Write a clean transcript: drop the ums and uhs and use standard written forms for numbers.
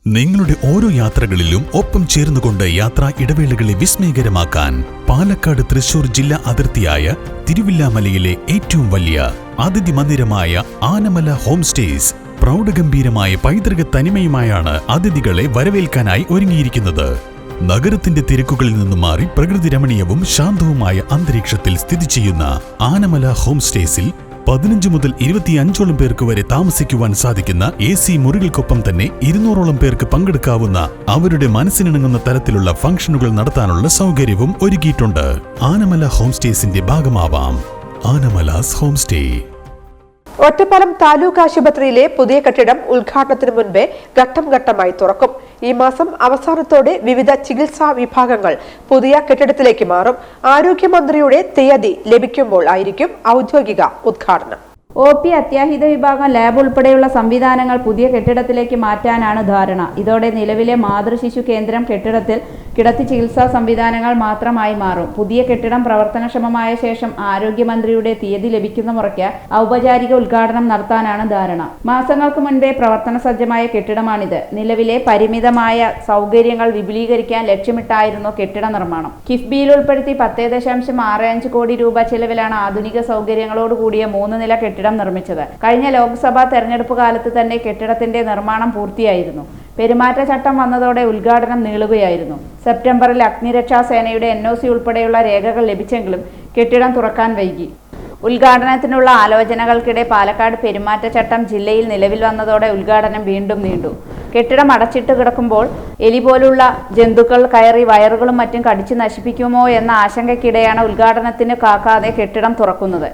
നിങ്ങളുടെ ഓരോ യാത്രകളിലും ഒപ്പം ചേർന്നുകൊണ്ട് യാത്രാ ഇടവേളകളെ വിസ്മയകരമാക്കാൻ പാലക്കാട് തൃശൂർ ജില്ലാ അതിർത്തിയായ തിരുവില്ലാമലയിലെ ഏറ്റവും വലിയ അതിഥി മന്ദിരമായ ആനമല ഹോം സ്റ്റേസ് പ്രൗഢഗംഭീരമായ പൈതൃക തനിമയുമായാണ് അതിഥികളെ വരവേൽക്കാനായി ഒരുങ്ങിയിരിക്കുന്നത്. നഗരത്തിന്റെ തിരക്കുകളിൽ നിന്നും മാറി പ്രകൃതി രമണീയവും ശാന്തവുമായ അന്തരീക്ഷത്തിൽ സ്ഥിതി ചെയ്യുന്ന ആനമല ഹോം സ്റ്റേസിൽ 15 മുതൽ 25ഓളം പേർക്ക് വരെ താമസിക്കുവാൻ സാധിക്കുന്ന AC മുറികൾക്കൊപ്പം തന്നെ 200ഓളം പേർക്ക് പങ്കെടുക്കാവുന്ന അവരുടെ മനസ്സിനിണങ്ങുന്ന തരത്തിലുള്ള ഫംഗ്ഷനുകൾ നടത്താനുള്ള സൗകര്യവും ഒരുക്കിയിട്ടുണ്ട്. ആനമല ഹോം സ്റ്റേസിന്റെ ഭാഗമാവാം. Anamalas home stay. ഒറ്റപ്പാലം താലൂക്ക് ആശുപത്രിയിലെ പുതിയ കെട്ടിടം ഉദ്ഘാടനത്തിന് മുൻപേ ഘട്ടം ഘട്ടമായി തുറക്കും. ഈ മാസം അവസാനത്തോടെ വിവിധ ചികിത്സാ വിഭാഗങ്ങൾ പുതിയ കെട്ടിടത്തിലേക്ക് മാറും. ആരോഗ്യമന്ത്രിയുടെ തീയതി ലഭിക്കുമ്പോൾ ആയിരിക്കും ഔദ്യോഗിക ഉദ്ഘാടനം. OP അത്യാഹിത വിഭാഗം, ലാബ് ഉൾപ്പെടെയുള്ള സംവിധാനങ്ങൾ പുതിയ കെട്ടിടത്തിലേക്ക് മാറ്റാനാണ് ധാരണ. ഇതോടെ നിലവിലെ മാതൃശിശു കേന്ദ്രം കെട്ടിടത്തിൽ കിടത്തി ചികിത്സാ സംവിധാനങ്ങൾ മാത്രമായി മാറും. പുതിയ കെട്ടിടം പ്രവർത്തനക്ഷമമായ ശേഷം ആരോഗ്യമന്ത്രിയുടെ തീയതി ലഭിക്കുന്ന മുറയ്ക്ക് ഔപചാരിക ഉദ്ഘാടനം നടത്താനാണ് ധാരണ. മാസങ്ങൾക്ക് മുൻപേ പ്രവർത്തന സജ്ജമായ കെട്ടിടമാണിത്. നിലവിലെ പരിമിതമായ സൗകര്യങ്ങൾ വിപുലീകരിക്കാൻ ലക്ഷ്യമിട്ടായിരുന്നു കെട്ടിട നിർമ്മാണം. കിഫ്ബിയിൽ ഉൾപ്പെടുത്തി 10.65 കോടി രൂപ ചെലവിലാണ് ആധുനിക സൗകര്യങ്ങളോടുകൂടിയ 3 നില കെട്ടിടം നിർമ്മിച്ചത്. കഴിഞ്ഞ ലോക്സഭാ തെരഞ്ഞെടുപ്പ് കാലത്ത് തന്നെ കെട്ടിടത്തിന്റെ നിർമ്മാണം പൂർത്തിയായിരുന്നു. പെരുമാറ്റച്ചട്ടം വന്നതോടെ ഉദ്ഘാടനം നീളുകയായിരുന്നു. സെപ്റ്റംബറിൽ അഗ്നിരക്ഷാ സേനയുടെ NOC ഉൾപ്പെടെയുള്ള രേഖകൾ ലഭിച്ചെങ്കിലും കെട്ടിടം തുറക്കാൻ വൈകി. ഉദ്ഘാടനത്തിനുള്ള ആലോചനകൾക്കിടെ പാലക്കാട് പെരുമാറ്റച്ചട്ടം ജില്ലയിൽ നിലവിൽ വന്നതോടെ ഉദ്ഘാടനം വീണ്ടും നീണ്ടു. കെട്ടിടം അടച്ചിട്ട് കിടക്കുമ്പോൾ എലി പോലുള്ള ജന്തുക്കൾ കയറി വയറുകളും മറ്റും കടിച്ചു നശിപ്പിക്കുമോ എന്ന ആശങ്കയ്ക്കിടെയാണ് ഉദ്ഘാടനത്തിന് കാക്കാതെ കെട്ടിടം തുറക്കുന്നത്.